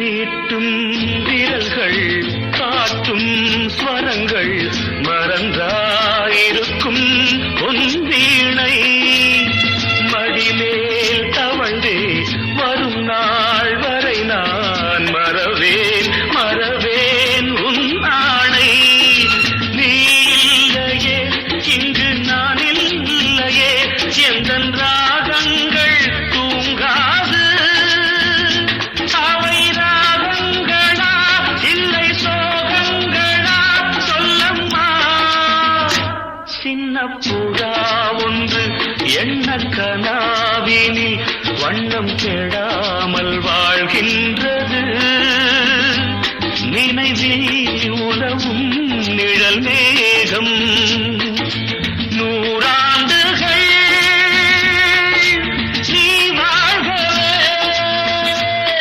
மீட்டும் விரல்கள் காட்டும் ஸ்வரங்கள் மறந்தாயிருக்கும் உன் வீணை மடிமேல் தவழ்ந்தே வரும் நாள் வரை நான் மறவேன் மறவேன் உன் ஆணை நீ இல்லையே இங்கு நான் இல்லையே எந்தன் ராகங்கள் தூங்காது அவை ராகங்களா இல்லை சோகங்களா சொல்லம்மா சின்ன புறா ஒன்று எண்ண கனாவினில் வண்ணம் கெடாமல் வாழ்கின்றது நினைவில் உலவும் நிழல் மேகம்